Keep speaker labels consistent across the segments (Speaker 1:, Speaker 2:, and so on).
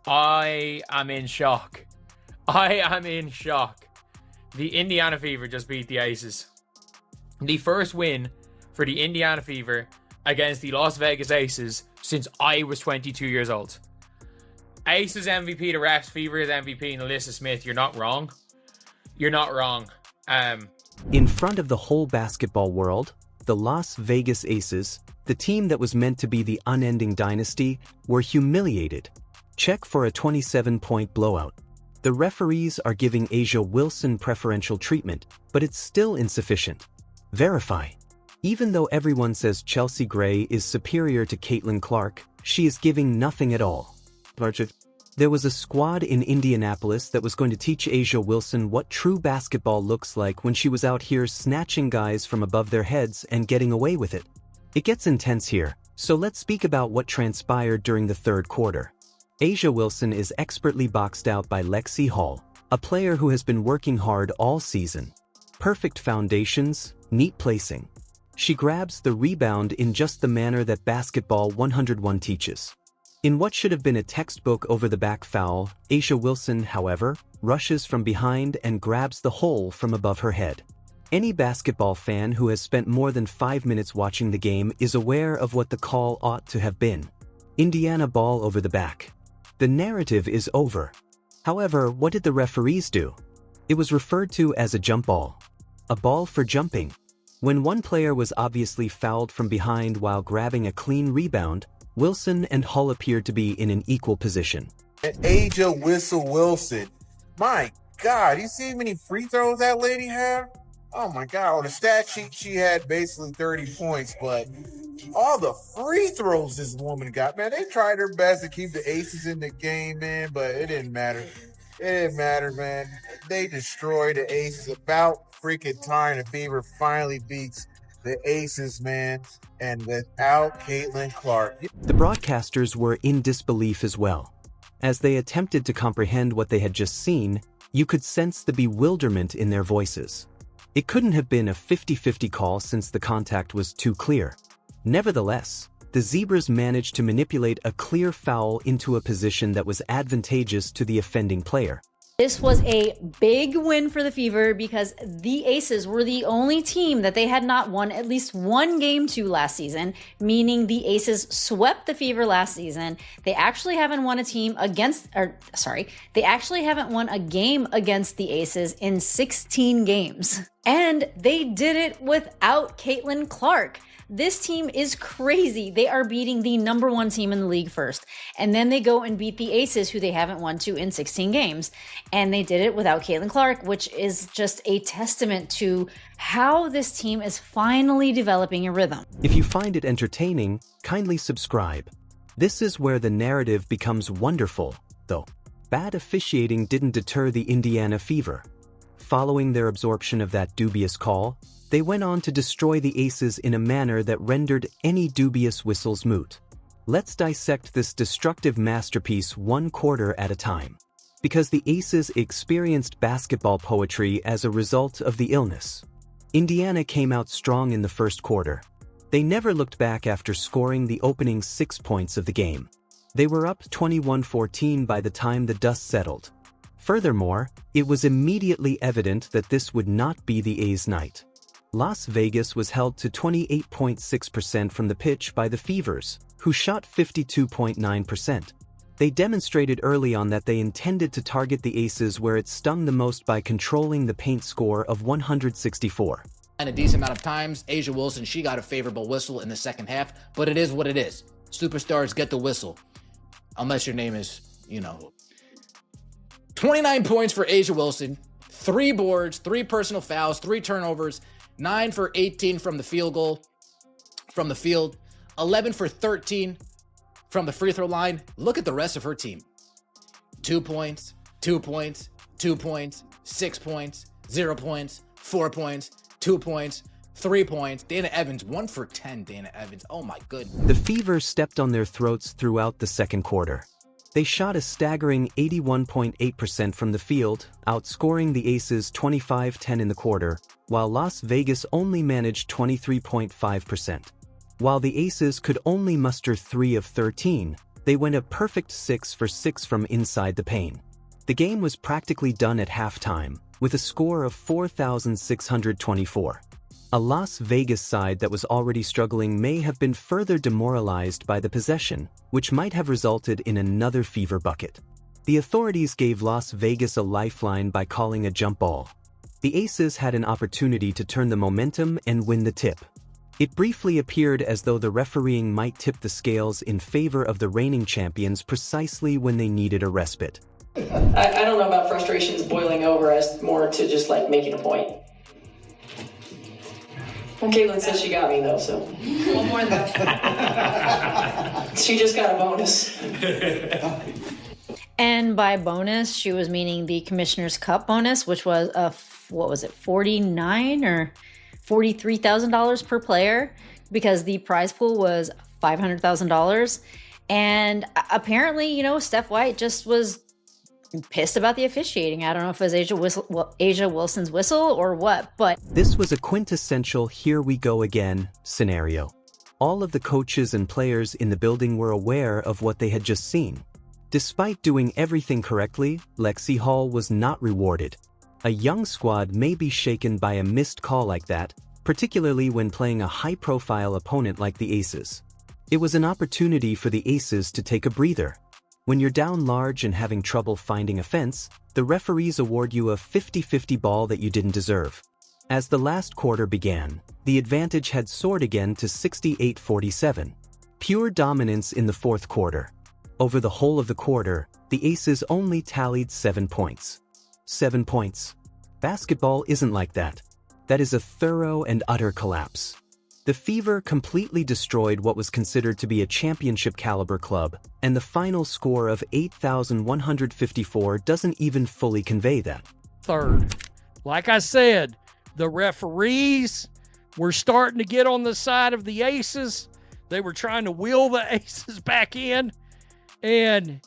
Speaker 1: I am in shock. I am in shock. The Indiana Fever just beat the Aces. The first win for the Indiana Fever against the Las Vegas Aces since I was 22 years old. Aces MVP to refs, Fever is MVP, and Alyssa Smith. You're not wrong. You're not wrong.
Speaker 2: In front of the whole basketball world, the Las Vegas Aces, the team that was meant to be the unending dynasty, were humiliated. Check for a 27-point blowout. The referees are giving A'ja Wilson preferential treatment, but it's still insufficient. Verify. Even though everyone says Chelsea Gray is superior to Caitlin Clark, she is giving nothing at all. There was a squad in Indianapolis that was going to teach A'ja Wilson what true basketball looks like when she was out here snatching guys from above their heads and getting away with it. It gets intense here, so let's speak about what transpired during the third quarter. A'ja Wilson is expertly boxed out by Lexie Hull, a player who has been working hard all season. Perfect foundations, neat placing. She grabs the rebound in just the manner that Basketball 101 teaches. In what should have been a textbook over-the-back foul, A'ja Wilson, however, rushes from behind and grabs the hole from above her head. Any basketball fan who has spent more than 5 minutes watching the game is aware of what the call ought to have been. Indiana ball over the back. The narrative is over. However, what did the referees do? It was referred to as a jump ball. A ball for jumping. When one player was obviously fouled from behind while grabbing a clean rebound, Wilson and Hull appeared to be in an equal position.
Speaker 3: And A'ja Wilson. My God, you see how many free throws that lady had? Oh my God, on the stat sheet, she had basically 30 points, but all the free throws this woman got, man, they tried their best to keep the Aces in the game, man, but it didn't matter. It didn't matter, man. They destroyed the Aces. About freaking time the Fever finally beats the Aces, man, and without Caitlin Clark.
Speaker 2: The broadcasters were in disbelief as well. As they attempted to comprehend what they had just seen, you could sense the bewilderment in their voices. It couldn't have been a 50-50 call since the contact was too clear. Nevertheless, the Zebras managed to manipulate a clear foul into a position that was advantageous to the offending player.
Speaker 4: This was a big win for the Fever because the Aces were the only team that they had not won at least one game to last season, meaning the Aces swept the Fever last season. They actually haven't won a game against the Aces in 16 games. And they did it without Caitlin Clark. This team is crazy. They are beating the #1 team in the league first. And then they go and beat the Aces, who they haven't won to in 16 games. And they did it without Caitlin Clark, which is just a testament to how this team is finally developing a rhythm.
Speaker 2: If you find it entertaining, kindly subscribe. This is where the narrative becomes wonderful, though. Bad officiating didn't deter the Indiana Fever. Following their absorption of that dubious call, they went on to destroy the Aces in a manner that rendered any dubious whistles moot. Let's dissect this destructive masterpiece one quarter at a time. Because the Aces experienced basketball poetry as a result of the illness. Indiana came out strong in the first quarter. They never looked back after scoring the opening 6 points of the game. They were up 21-14 by the time the dust settled. Furthermore, it was immediately evident that this would not be the A's night. Las Vegas was held to 28.6% from the pitch by the Fevers, who shot 52.9%. They demonstrated early on that they intended to target the Aces where it stung the most by controlling the paint score of 164.
Speaker 5: And a decent amount of times, A'ja Wilson, she got a favorable whistle in the second half, but it is what it is. Superstars get the whistle. Unless your name is, 29 points for A'ja Wilson, 3 boards, 3 personal fouls, 3 turnovers, 9 for 18 from the field goal, from the field, 11 for 13 from the free throw line. Look at the rest of her team. 2 points, 2 points, 2 points, 6 points, 0 points, 4 points, 2 points, 3 points. Dana Evans, 1 for 10, Dana Evans. Oh my goodness.
Speaker 2: The Fever stepped on their throats throughout the second quarter. They shot a staggering 81.8% from the field, outscoring the Aces 25-10 in the quarter, while Las Vegas only managed 23.5%. While the Aces could only muster 3 of 13, They went a perfect 6 for 6 from inside the paint. The game was practically done at halftime, with a score of 4,624. A Las Vegas side that was already struggling may have been further demoralized by the possession, which might have resulted in another fever bucket. The authorities gave Las Vegas a lifeline by calling a jump ball. The Aces had an opportunity to turn the momentum and win the tip. It briefly appeared as though the refereeing might tip the scales in favor of the reigning champions precisely when they needed a respite.
Speaker 6: I don't know about frustrations boiling over as more to just like making a point. Well, Caitlin says she got me though, so. One more than that. She just got a bonus.
Speaker 4: And by bonus, she was meaning the Commissioner's Cup bonus, which was what was it, $49 or $43,000 per player, because the prize pool was $500,000. And apparently, you know, Steph White just was pissed about the officiating. I don't know if it was Asia Wilson's whistle or what, but
Speaker 2: this was a quintessential "here we go again" scenario. All of the coaches and players in the building were aware of what they had just seen. Despite doing everything correctly, Lexie Hull was not rewarded. A young squad may be shaken by a missed call like that, particularly when playing a high-profile opponent like the Aces. It was an opportunity for the Aces to take a breather. When you're down large and having trouble finding a fence, the referees award you a 50-50 ball that you didn't deserve. As the last quarter began, the advantage had soared again to 68-47. Pure dominance in the fourth quarter. Over the whole of the quarter, the Aces only tallied 7 points. 7 points. Basketball isn't like that. That is a thorough and utter collapse. The Fever completely destroyed what was considered to be a championship-caliber club, and the final score of 8,154 doesn't even fully convey that.
Speaker 7: Third. Like I said, the referees were starting to get on the side of the Aces. They were trying to wheel the Aces back in, and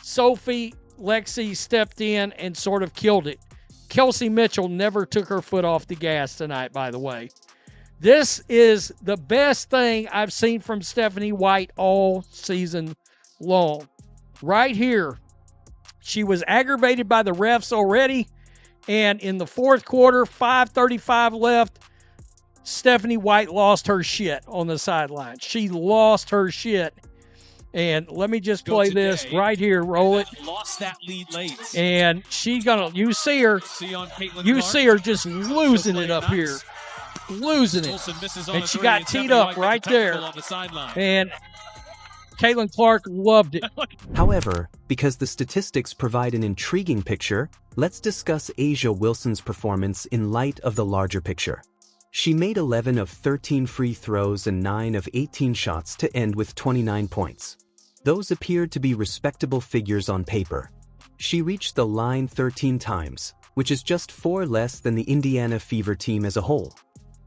Speaker 7: Lexie stepped in and sort of killed it. Kelsey Mitchell never took her foot off the gas tonight, by the way. This is the best thing I've seen from Stephanie White all season long. Right here, she was aggravated by the refs already, and in the fourth quarter, 5:35 left, Stephanie White lost her shit on the sideline. She lost her shit. And let me just play this right here. Roll it.
Speaker 8: Lost that lead late.
Speaker 7: And she's gonna. You see her just losing it up here, losing it. And she got teed up right there. And Caitlin Clark loved it.
Speaker 2: However, because the statistics provide an intriguing picture, let's discuss Asia Wilson's performance in light of the larger picture. She made 11 of 13 free throws and 9 of 18 shots to end with 29 points. Those appeared to be respectable figures on paper. She reached the line 13 times, which is just 4 less than the Indiana Fever team as a whole.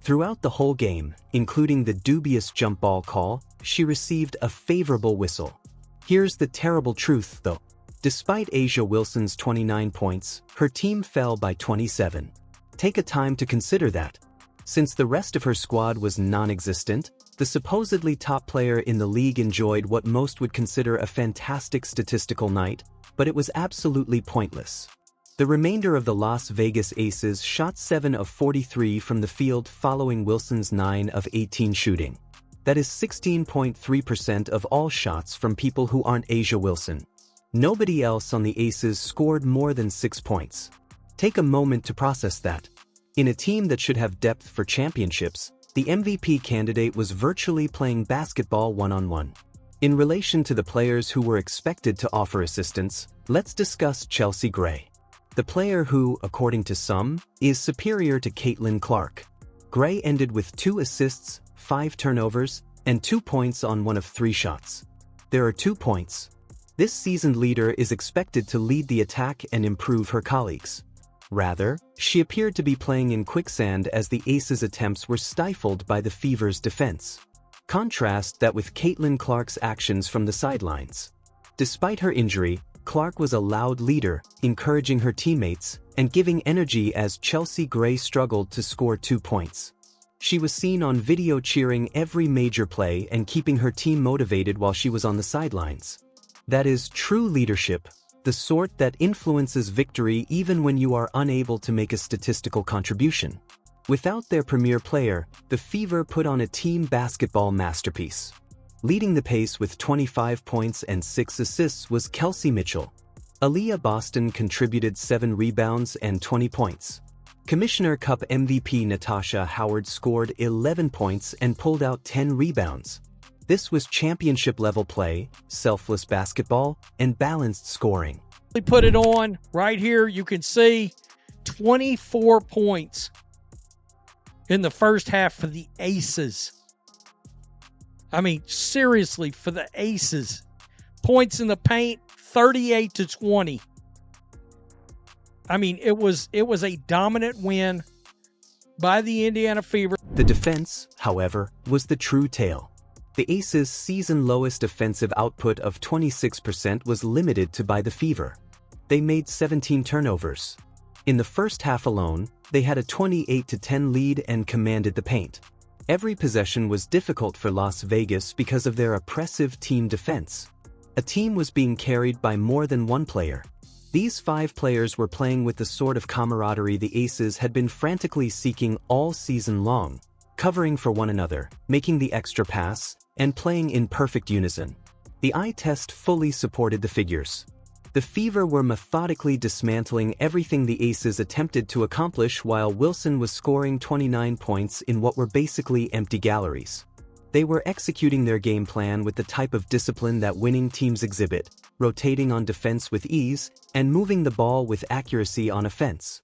Speaker 2: Throughout the whole game, including the dubious jump ball call, she received a favorable whistle. Here's the terrible truth, though. Despite Asia Wilson's 29 points, her team fell by 27. Take a time to consider that. Since the rest of her squad was non-existent, the supposedly top player in the league enjoyed what most would consider a fantastic statistical night, but it was absolutely pointless. The remainder of the Las Vegas Aces shot 7 of 43 from the field following Wilson's 9 of 18 shooting. That is 16.3% of all shots from people who aren't Asia Wilson. Nobody else on the Aces scored more than 6 points. Take a moment to process that. In a team that should have depth for championships, the MVP candidate was virtually playing basketball one-on-one. In relation to the players who were expected to offer assistance, let's discuss Chelsea Gray. The player who, according to some, is superior to Caitlin Clark. Gray ended with 2 assists, 5 turnovers, and 2 points on 1 of 3 shots. There are 2 points. This seasoned leader is expected to lead the attack and improve her colleagues. Rather, she appeared to be playing in quicksand as the Aces' attempts were stifled by the Fever's defense. Contrast that with Caitlin Clark's actions from the sidelines. Despite her injury, Clark was a loud leader, encouraging her teammates and giving energy as Chelsea Gray struggled to score 2 points. She was seen on video cheering every major play and keeping her team motivated while she was on the sidelines. That is true leadership, the sort that influences victory even when you are unable to make a statistical contribution. Without their premier player, the Fever put on a team basketball masterpiece. Leading the pace with 25 points and 6 assists was Kelsey Mitchell. Aaliyah Boston contributed 7 rebounds and 20 points. Commissioner Cup MVP Natasha Howard scored 11 points and pulled out 10 rebounds. This was championship-level play, selfless basketball, and balanced scoring.
Speaker 7: We put it on right here. You can see 24 points in the first half for the Aces. I mean, seriously, for the Aces. Points in the paint, 38-20. I mean, it was a dominant win by the Indiana Fever.
Speaker 2: The defense, however, was the true tale. The Aces' season lowest offensive output of 26% was limited to by the Fever. They made 17 turnovers. In the first half alone, they had a 28-10 lead and commanded the paint. Every possession was difficult for Las Vegas because of their oppressive team defense. A team was being carried by more than one player. These 5 players were playing with the sort of camaraderie the Aces had been frantically seeking all season long, covering for one another, making the extra pass, and playing in perfect unison. The eye test fully supported the figures. The Fever were methodically dismantling everything the Aces attempted to accomplish while Wilson was scoring 29 points in what were basically empty galleries. They were executing their game plan with the type of discipline that winning teams exhibit, rotating on defense with ease, and moving the ball with accuracy on offense.